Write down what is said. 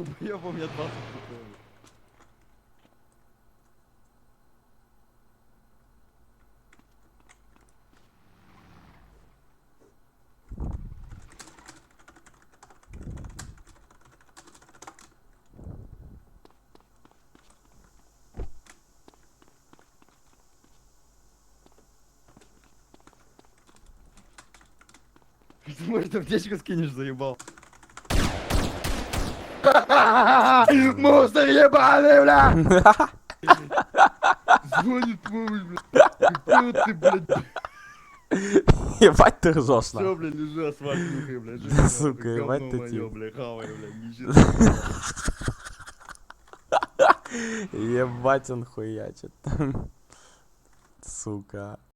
долбоёбом я 20 купил. Ты, может, аптечку скинешь, заебал. Мусор ебаный, бля! Звонит помощь, бля. Какой ты, блядь. Ебать ты ржешь, Все, нахуй. бля, лежи, асфальт нюхай, бля. Живи, Да, нахуй, сука, ебать говно ты моё, тип. бля, хавай, бля, нищета. Ебать он хуячит. Сука.